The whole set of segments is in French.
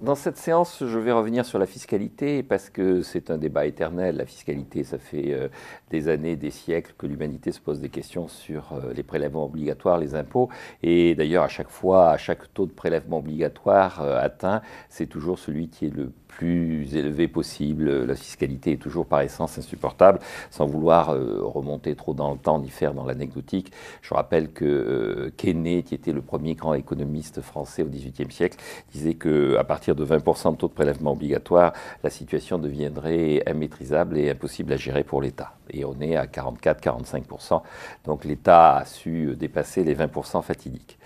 Dans cette séance, je vais revenir sur la fiscalité parce que c'est un débat éternel. La fiscalité, ça fait des années, des siècles que l'humanité se pose des questions sur les prélèvements obligatoires, les impôts. Et d'ailleurs, à chaque fois, à chaque taux de prélèvement obligatoire atteint, c'est toujours celui qui est le plus élevé possible. La fiscalité est toujours par essence insupportable, sans vouloir remonter trop dans le temps ni faire dans l'anecdotique. Je rappelle que Quesnay, qui était le premier grand économiste français au XVIIIe siècle, disait qu'à partir de 20% de taux de prélèvement obligatoire, la situation deviendrait immaîtrisable et impossible à gérer pour l'État. Et on est à 44-45%. Donc l'État a su dépasser les 20% fatidiques.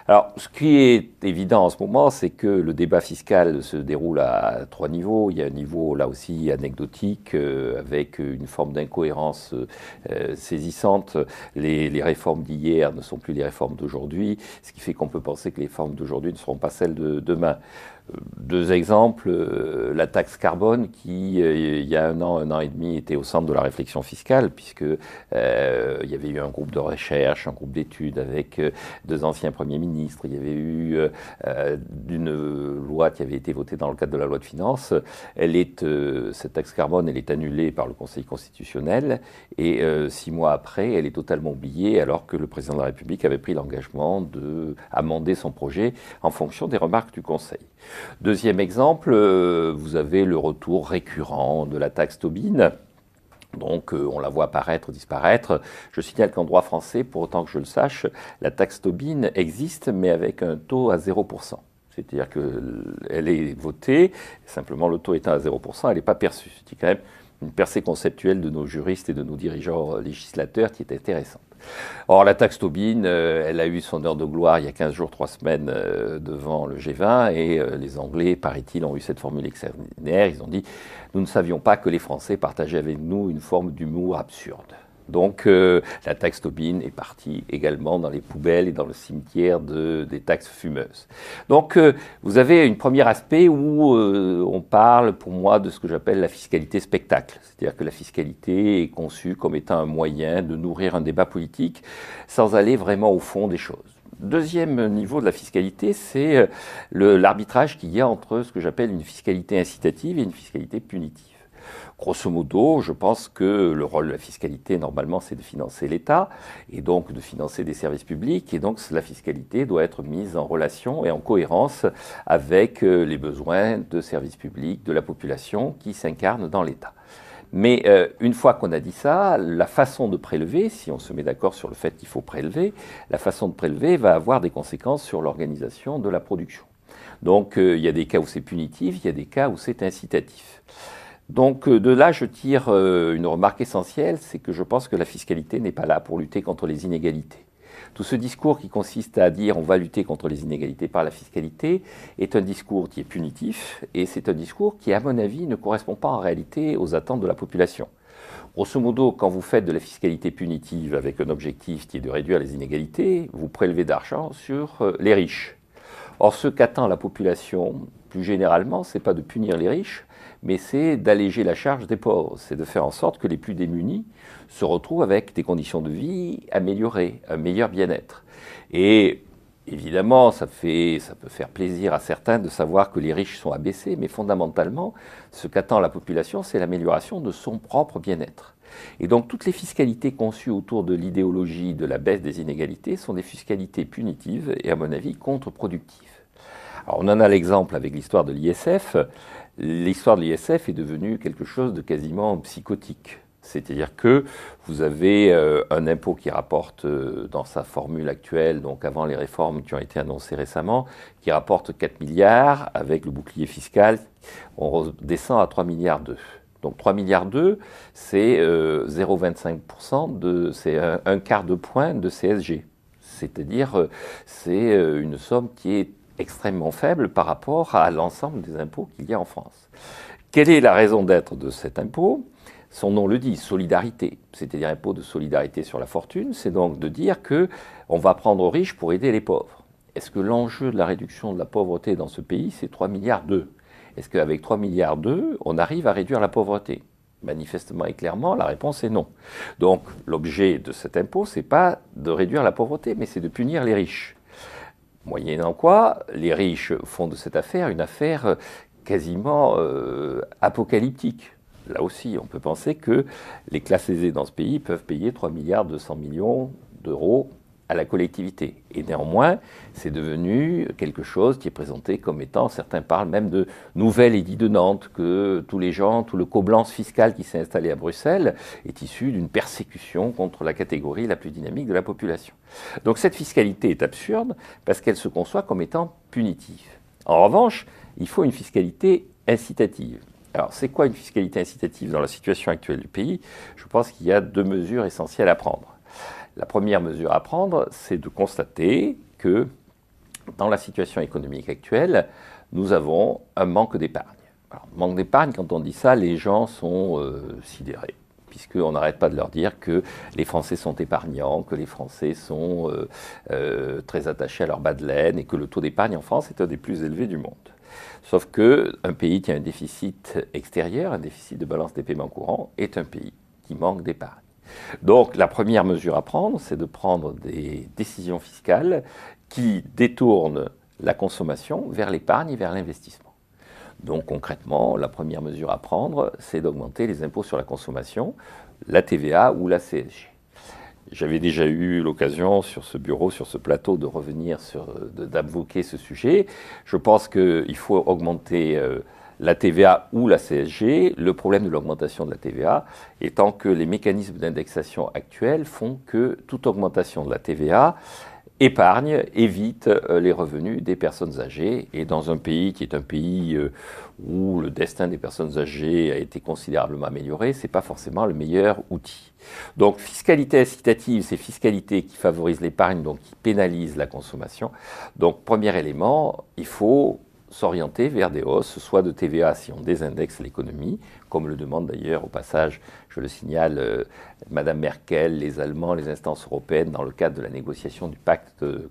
Alors, ce qui est évident en ce moment, c'est que le débat fiscal se déroule à trois niveaux. Il y a un niveau, là aussi, anecdotique, avec une forme d'incohérence saisissante. Les réformes d'hier ne sont plus les réformes d'aujourd'hui, ce qui fait qu'on peut penser que les réformes d'aujourd'hui ne seront pas celles de demain. Deux exemples, la taxe carbone qui, il y a un an et demi, était au centre de la réflexion fiscale, puisque il y avait eu un groupe de recherche, un groupe d'études avec deux anciens premiers ministres, il y avait eu une loi qui avait été votée dans le cadre de la loi de finances. Cette taxe carbone, elle est annulée par le Conseil constitutionnel, et 6 mois après, elle est totalement oubliée, alors que le président de la République avait pris l'engagement d'amender son projet en fonction des remarques du Conseil. Deuxième exemple, vous avez le retour récurrent de la taxe Tobin. Donc on la voit apparaître, disparaître. Je signale qu'en droit français, pour autant que je le sache, la taxe Tobin existe, mais avec un taux à 0%. C'est-à-dire qu'elle est votée, simplement le taux étant à 0%, elle n'est pas perçue. C'est quand même une percée conceptuelle de nos juristes et de nos dirigeants législateurs qui est intéressante. Or, la taxe Tobin, elle a eu son heure de gloire il y a 15 jours, 3 semaines devant le G20, et les Anglais, paraît-il, ont eu cette formule extraordinaire. Ils ont dit « Nous ne savions pas que les Français partageaient avec nous une forme d'humour absurde ». Donc la taxe Tobin est partie également dans les poubelles et dans le cimetière des taxes fumeuses. Donc vous avez un premier aspect où on parle pour moi de ce que j'appelle la fiscalité spectacle. C'est-à-dire que la fiscalité est conçue comme étant un moyen de nourrir un débat politique sans aller vraiment au fond des choses. Deuxième niveau de la fiscalité, c'est l'arbitrage qu'il y a entre ce que j'appelle une fiscalité incitative et une fiscalité punitive. Grosso modo, je pense que le rôle de la fiscalité, normalement, c'est de financer l'État et donc de financer des services publics. Et donc, la fiscalité doit être mise en relation et en cohérence avec les besoins de services publics, de la population qui s'incarnent dans l'État. Mais une fois qu'on a dit ça, la façon de prélever, si on se met d'accord sur le fait qu'il faut prélever, la façon de prélever va avoir des conséquences sur l'organisation de la production. Donc, il y a des cas où c'est punitif, il y a des cas où c'est incitatif. Donc de là, je tire une remarque essentielle, c'est que je pense que la fiscalité n'est pas là pour lutter contre les inégalités. Tout ce discours qui consiste à dire on va lutter contre les inégalités par la fiscalité est un discours qui est punitif et c'est un discours qui, à mon avis, ne correspond pas en réalité aux attentes de la population. Grosso modo, quand vous faites de la fiscalité punitive avec un objectif qui est de réduire les inégalités, vous prélevez d'argent sur les riches. Or, ce qu'attend la population, plus généralement, ce n'est pas de punir les riches, mais c'est d'alléger la charge des pauvres. C'est de faire en sorte que les plus démunis se retrouvent avec des conditions de vie améliorées, un meilleur bien-être. Et évidemment, ça peut faire plaisir à certains de savoir que les riches sont abaissés, mais fondamentalement, ce qu'attend la population, c'est l'amélioration de son propre bien-être. Et donc toutes les fiscalités conçues autour de l'idéologie de la baisse des inégalités sont des fiscalités punitives et, à mon avis, contre-productives. Alors, on en a l'exemple avec l'histoire de l'ISF. L'histoire de l'ISF est devenue quelque chose de quasiment psychotique. C'est-à-dire que vous avez un impôt qui rapporte, dans sa formule actuelle, donc avant les réformes qui ont été annoncées récemment, qui rapporte 4 milliards, avec le bouclier fiscal, on redescend à 3 milliards 2. Donc 3 milliards 2, c'est 0,25%, c'est un quart de point de CSG. C'est-à-dire, c'est une somme qui est extrêmement faible par rapport à l'ensemble des impôts qu'il y a en France. Quelle est la raison d'être de cet impôt ? Son nom le dit, solidarité, c'est-à-dire impôt de solidarité sur la fortune, c'est donc de dire qu'on va prendre aux riches pour aider les pauvres. Est-ce que l'enjeu de la réduction de la pauvreté dans ce pays, c'est 3 milliards 2 ? Est-ce qu'avec 3 milliards 2, on arrive à réduire la pauvreté ? Manifestement et clairement, la réponse est non. Donc l'objet de cet impôt, ce n'est pas de réduire la pauvreté, mais c'est de punir les riches. Moyennant quoi, les riches font de cette affaire une affaire quasiment apocalyptique. Là aussi, on peut penser que les classes aisées dans ce pays peuvent payer 3 milliards 200 millions d'euros à la collectivité. Et néanmoins, c'est devenu quelque chose qui est présenté comme étant, certains parlent même de nouvelle édit de Nantes, que tous les gens, tout le coblence fiscal qui s'est installé à Bruxelles est issu d'une persécution contre la catégorie la plus dynamique de la population. Donc cette fiscalité est absurde parce qu'elle se conçoit comme étant punitive. En revanche, il faut une fiscalité incitative. Alors, c'est quoi une fiscalité incitative dans la situation actuelle du pays? Je pense qu'il y a 2 mesures essentielles à prendre. La première mesure à prendre, c'est de constater que dans la situation économique actuelle, nous avons un manque d'épargne. Alors, manque d'épargne, quand on dit ça, les gens sont sidérés, puisqu'on n'arrête pas de leur dire que les Français sont épargnants, que les Français sont très attachés à leur bas de laine et que le taux d'épargne en France est un des plus élevés du monde. Sauf qu'un pays qui a un déficit extérieur, un déficit de balance des paiements courants, est un pays qui manque d'épargne. Donc la première mesure à prendre, c'est de prendre des décisions fiscales qui détournent la consommation vers l'épargne et vers l'investissement. Donc concrètement, la première mesure à prendre, c'est d'augmenter les impôts sur la consommation, la TVA ou la CSG. J'avais déjà eu l'occasion sur ce bureau, sur ce plateau, de revenir d'invoquer ce sujet. Je pense qu'il faut augmenter la TVA ou la CSG. Le problème de l'augmentation de la TVA étant que les mécanismes d'indexation actuels font que toute augmentation de la TVA épargne, évite les revenus des personnes âgées. Et dans un pays qui est un pays où le destin des personnes âgées a été considérablement amélioré, ce n'est pas forcément le meilleur outil. Donc fiscalité incitative, c'est fiscalité qui favorise l'épargne, donc qui pénalise la consommation. Donc premier élément, il faut s'orienter vers des hausses, soit de TVA si on désindexe l'économie, comme le demande d'ailleurs au passage, je le signale, Madame Merkel, les Allemands, les instances européennes dans le cadre de la négociation du pacte de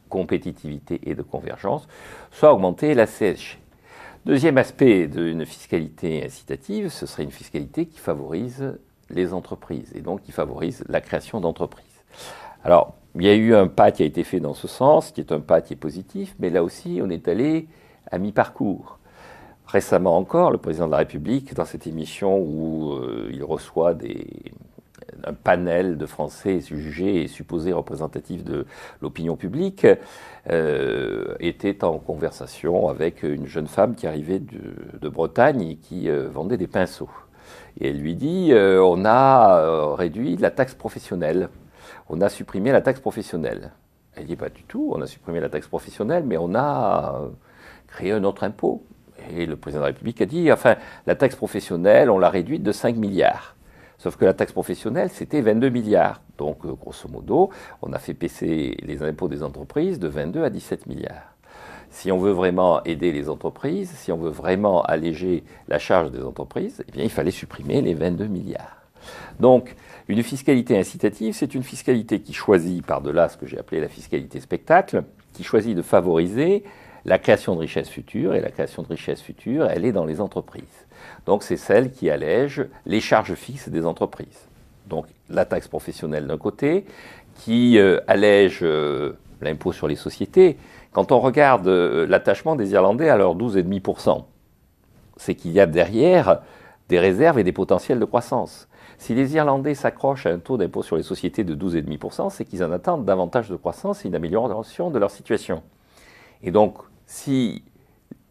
compétitivité et de convergence, soit augmenter la CSG. Deuxième aspect d'une fiscalité incitative, ce serait une fiscalité qui favorise les entreprises et donc qui favorise la création d'entreprises. Alors, il y a eu un pas qui a été fait dans ce sens, qui est un pas qui est positif, mais là aussi, on est allé à mi-parcours. Récemment encore, le président de la République, dans cette émission où il reçoit un panel de Français jugés et supposés représentatifs de l'opinion publique, était en conversation avec une jeune femme qui arrivait de Bretagne et qui vendait des pinceaux. Et elle lui dit on a réduit la taxe professionnelle, on a supprimé la taxe professionnelle. Elle dit pas du tout, on a supprimé la taxe professionnelle, mais on a créé un autre impôt. Et le président de la République a dit, enfin, la taxe professionnelle, on l'a réduite de 5 milliards. Sauf que la taxe professionnelle, c'était 22 milliards. Donc, grosso modo, on a fait baisser les impôts des entreprises de 22 à 17 milliards. Si on veut vraiment aider les entreprises, si on veut vraiment alléger la charge des entreprises, eh bien, il fallait supprimer les 22 milliards. Donc, une fiscalité incitative, c'est une fiscalité qui choisit, par-delà ce que j'ai appelé la fiscalité spectacle, qui choisit de favoriser la création de richesses futures, et la création de richesses futures, elle est dans les entreprises. Donc c'est celle qui allège les charges fixes des entreprises. Donc la taxe professionnelle d'un côté, qui allège l'impôt sur les sociétés. Quand on regarde l'attachement des Irlandais à leur 12,5%, c'est qu'il y a derrière des réserves et des potentiels de croissance. Si les Irlandais s'accrochent à un taux d'impôt sur les sociétés de 12,5%, c'est qu'ils en attendent davantage de croissance et une amélioration de leur situation. Et donc, si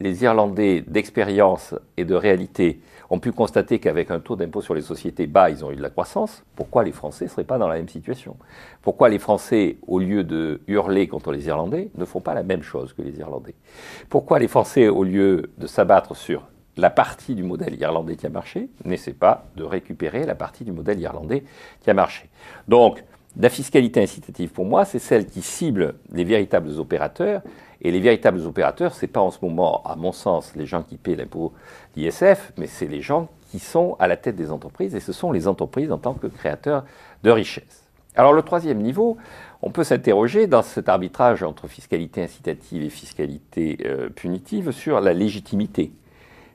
les Irlandais d'expérience et de réalité ont pu constater qu'avec un taux d'impôt sur les sociétés bas, ils ont eu de la croissance, pourquoi les Français ne seraient pas dans la même situation? Pourquoi les Français, au lieu de hurler contre les Irlandais, ne font pas la même chose que les Irlandais? Pourquoi les Français, au lieu de s'abattre sur la partie du modèle irlandais qui a marché, n'essaient pas de récupérer la partie du modèle irlandais qui a marché? Donc, la fiscalité incitative, pour moi, c'est celle qui cible les véritables opérateurs. Et les véritables opérateurs, ce n'est pas en ce moment, à mon sens, les gens qui paient l'impôt d'ISF, mais c'est les gens qui sont à la tête des entreprises, et ce sont les entreprises en tant que créateurs de richesses. Alors le troisième niveau, on peut s'interroger dans cet arbitrage entre fiscalité incitative et fiscalité punitive sur la légitimité.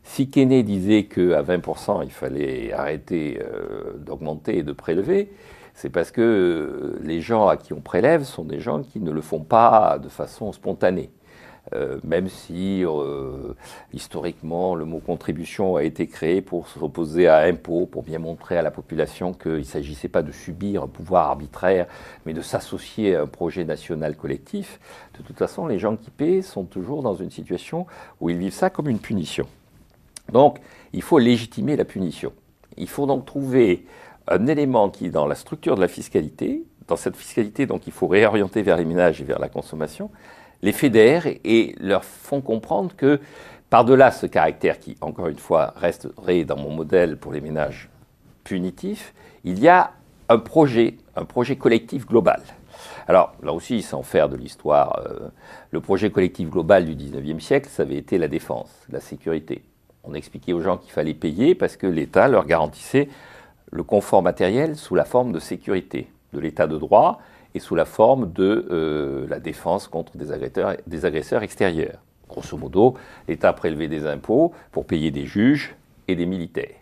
Si Keynes disait qu'à 20%, il fallait arrêter d'augmenter et de prélever, C'est parce que les gens à qui on prélève sont des gens qui ne le font pas de façon spontanée. Même si historiquement le mot contribution a été créé pour s'opposer à impôt, pour bien montrer à la population qu'il ne s'agissait pas de subir un pouvoir arbitraire, mais de s'associer à un projet national collectif, de toute façon les gens qui paient sont toujours dans une situation où ils vivent ça comme une punition. Donc il faut légitimer la punition. Il faut donc trouver un élément qui, dans la structure de la fiscalité, dans cette fiscalité donc il faut réorienter vers les ménages et vers la consommation, les fédèrent et leur font comprendre que, par-delà ce caractère qui, encore une fois, resterait dans mon modèle pour les ménages punitifs, il y a un projet collectif global. Alors, là aussi, sans faire de l'histoire, le projet collectif global du 19e siècle, ça avait été la défense, la sécurité. On expliquait aux gens qu'il fallait payer parce que l'État leur garantissait le confort matériel sous la forme de sécurité, de l'État de droit, et sous la forme de la défense contre des agresseurs extérieurs. Grosso modo, l'État prélevait des impôts pour payer des juges et des militaires.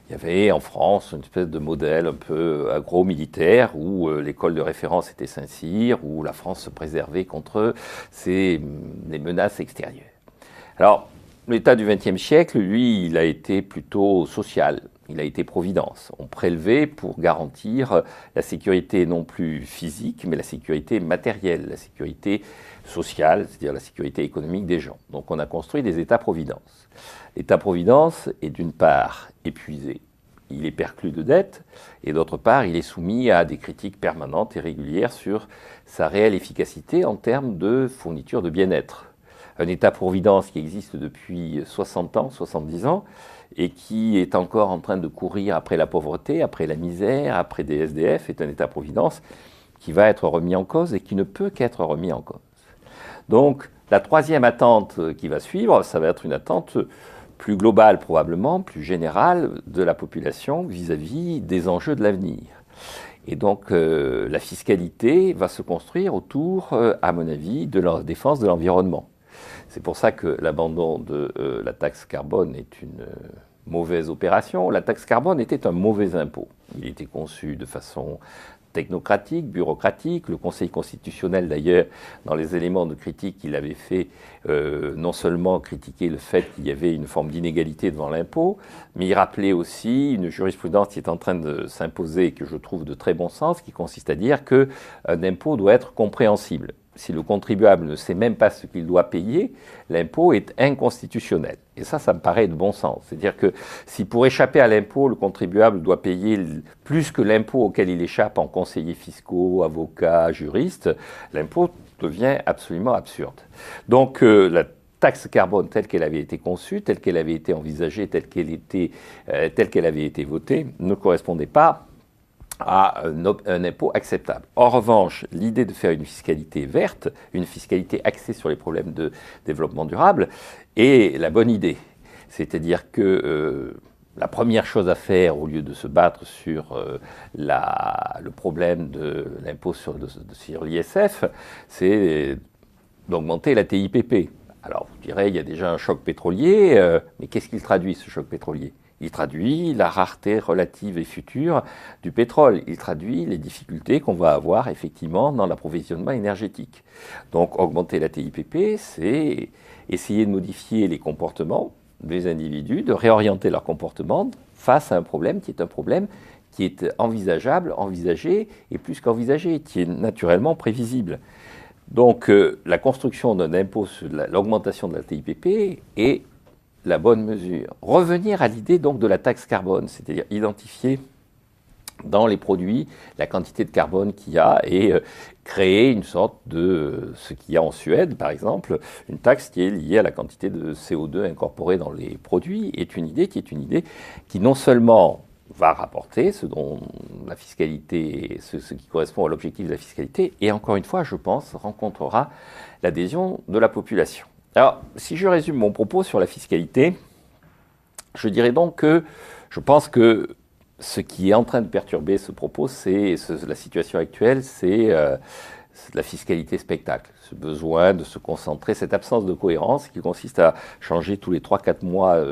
Il y avait en France une espèce de modèle un peu agro-militaire où l'école de référence était Saint-Cyr, où la France se préservait contre les menaces extérieures. Alors, l'État du XXe siècle, lui, il a été plutôt social. Il a été providence. On prélevait pour garantir la sécurité non plus physique, mais la sécurité matérielle, la sécurité sociale, c'est-à-dire la sécurité économique des gens. Donc on a construit des États-providence. L'État-providence est d'une part épuisé, il est perclus de dettes, et d'autre part il est soumis à des critiques permanentes et régulières sur sa réelle efficacité en termes de fourniture de bien-être. Un État-providence qui existe depuis 60 ans, 70 ans, et qui est encore en train de courir après la pauvreté, après la misère, après des SDF, est un État-providence qui va être remis en cause et qui ne peut qu'être remis en cause. Donc, la troisième attente qui va suivre, ça va être une attente plus globale probablement, plus générale de la population vis-à-vis des enjeux de l'avenir. Et donc, la fiscalité va se construire autour, à mon avis, de la défense de l'environnement. C'est pour ça que l'abandon de la taxe carbone est une mauvaise opération. La taxe carbone était un mauvais impôt. Il était conçu de façon technocratique, bureaucratique. Le Conseil constitutionnel, d'ailleurs, dans les éléments de critique qu'il avait fait, non seulement critiquer le fait qu'il y avait une forme d'inégalité devant l'impôt, mais il rappelait aussi une jurisprudence qui est en train de s'imposer et que je trouve de très bon sens, qui consiste à dire qu'un impôt doit être compréhensible. Si le contribuable ne sait même pas ce qu'il doit payer, l'impôt est inconstitutionnel. Et ça me paraît de bon sens. C'est-à-dire que si pour échapper à l'impôt, le contribuable doit payer plus que l'impôt auquel il échappe en conseillers fiscaux, avocats, juristes, l'impôt devient absolument absurde. Donc la taxe carbone telle qu'elle avait été conçue, telle qu'elle avait été envisagée, telle qu'elle avait été votée, ne correspondait pas à un impôt acceptable. En revanche, l'idée de faire une fiscalité verte, une fiscalité axée sur les problèmes de développement durable, est la bonne idée. C'est-à-dire que la première chose à faire, au lieu de se battre sur le problème de l'impôt sur l'ISF, c'est d'augmenter la TIPP. Alors, vous direz, il y a déjà un choc pétrolier, mais qu'est-ce qu'il traduit, ce choc pétrolier ? Il traduit la rareté relative et future du pétrole. Il traduit les difficultés qu'on va avoir effectivement dans l'approvisionnement énergétique. Donc augmenter la TIPP, c'est essayer de modifier les comportements des individus, de réorienter leur comportement face à un problème qui est envisageable, envisagé, et plus qu'envisagé, qui est naturellement prévisible. Donc la construction d'un impôt sur l'augmentation de la TIPP est la bonne mesure. Revenir à l'idée donc de la taxe carbone, c'est-à-dire identifier dans les produits la quantité de carbone qu'il y a et créer une sorte de ce qu'il y a en Suède, par exemple, une taxe qui est liée à la quantité de CO2 incorporée dans les produits, est une idée qui non seulement va rapporter ce dont la fiscalité, ce qui correspond à l'objectif de la fiscalité, et encore une fois, je pense, rencontrera l'adhésion de la population. Alors, si je résume mon propos sur la fiscalité, je dirais donc que je pense que ce qui est en train de perturber ce propos, c'est la situation actuelle, c'est la fiscalité spectacle, ce besoin de se concentrer, cette absence de cohérence qui consiste à changer tous les 3-4 mois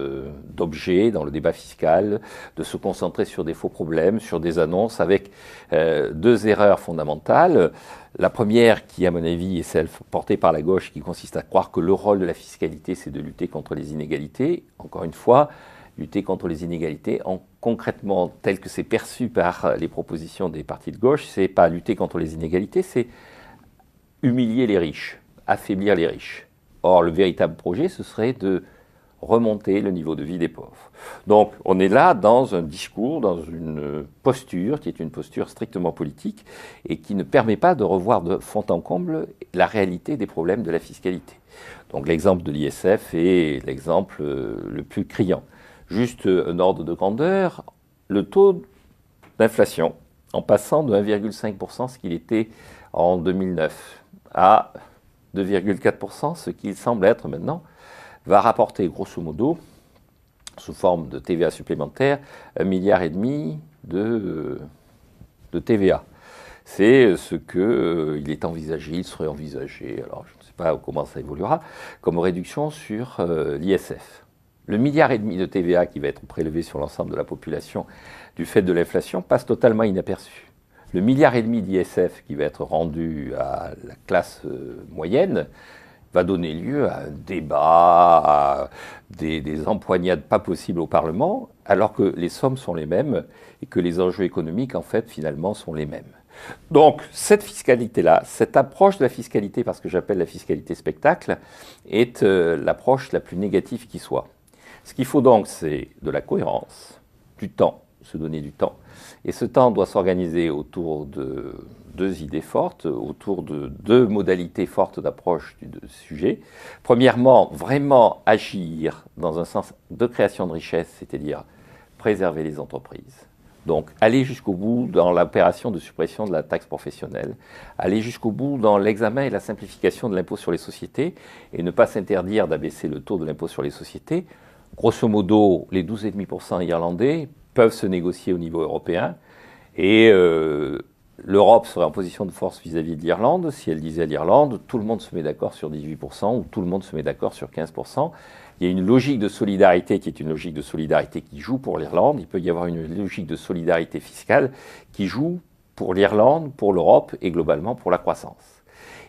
d'objet dans le débat fiscal, de se concentrer sur des faux problèmes, sur des annonces avec deux erreurs fondamentales. La première, qui à mon avis est celle portée par la gauche, qui consiste à croire que le rôle de la fiscalité, c'est de lutter contre les inégalités. Encore une fois, lutter contre les inégalités, concrètement, tel que c'est perçu par les propositions des partis de gauche, c'est pas lutter contre les inégalités, c'est humilier les riches, affaiblir les riches. Or, le véritable projet, ce serait de remonter le niveau de vie des pauvres. Donc, on est là dans un discours, dans une posture qui est une posture strictement politique et qui ne permet pas de revoir de fond en comble la réalité des problèmes de la fiscalité. Donc, l'exemple de l'ISF est l'exemple le plus criant. Juste un ordre de grandeur, le taux d'inflation, en passant de 1,5%, ce qu'il était en 2009, à 2,4%, ce qu'il semble être maintenant, va rapporter grosso modo, sous forme de TVA supplémentaire, 1,5 milliard de TVA. C'est ce qu'il est envisagé, il serait envisagé, alors je ne sais pas comment ça évoluera, comme réduction sur l'ISF. Le 1,5 milliard de TVA qui va être prélevé sur l'ensemble de la population du fait de l'inflation passe totalement inaperçu. Le 1,5 milliard d'ISF qui va être rendu à la classe moyenne va donner lieu à un débat, à des empoignades pas possibles au Parlement, alors que les sommes sont les mêmes et que les enjeux économiques, en fait, finalement, sont les mêmes. Donc, cette fiscalité-là, cette approche de la fiscalité, parce que j'appelle la fiscalité spectacle, est l'approche la plus négative qui soit. Ce qu'il faut donc, c'est de la cohérence, du temps, se donner du temps. Et ce temps doit s'organiser autour de deux idées fortes, autour de deux modalités fortes d'approche du sujet. Premièrement, vraiment agir dans un sens de création de richesse, c'est-à-dire préserver les entreprises. Donc, aller jusqu'au bout dans l'opération de suppression de la taxe professionnelle, aller jusqu'au bout dans l'examen et la simplification de l'impôt sur les sociétés, et ne pas s'interdire d'abaisser le taux de l'impôt sur les sociétés. Grosso modo, les 12,5% irlandais peuvent se négocier au niveau européen, et l'Europe serait en position de force vis-à-vis de l'Irlande. Si elle disait à l'Irlande, tout le monde se met d'accord sur 18%, ou tout le monde se met d'accord sur 15%. Il y a une logique de solidarité qui est une logique de solidarité qui joue pour l'Irlande. Il peut y avoir une logique de solidarité fiscale qui joue pour l'Irlande, pour l'Europe et globalement pour la croissance.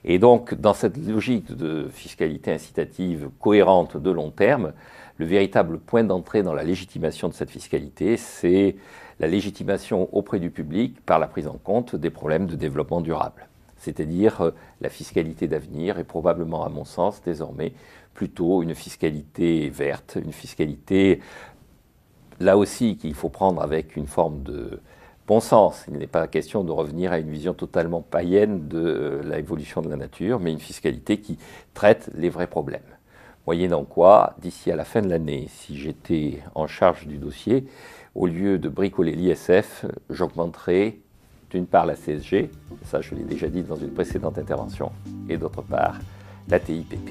Et donc, dans cette logique de fiscalité incitative cohérente de long terme, le véritable point d'entrée dans la légitimation de cette fiscalité, c'est la légitimation auprès du public par la prise en compte des problèmes de développement durable. C'est-à-dire la fiscalité d'avenir est probablement, à mon sens, désormais plutôt une fiscalité verte, une fiscalité, là aussi, qu'il faut prendre avec une forme de bon sens. Il n'est pas question de revenir à une vision totalement païenne de l'évolution de la nature, mais une fiscalité qui traite les vrais problèmes. Moyennant quoi, d'ici à la fin de l'année, si j'étais en charge du dossier, au lieu de bricoler l'ISF, j'augmenterais d'une part la CSG, ça je l'ai déjà dit dans une précédente intervention, et d'autre part la TIPP.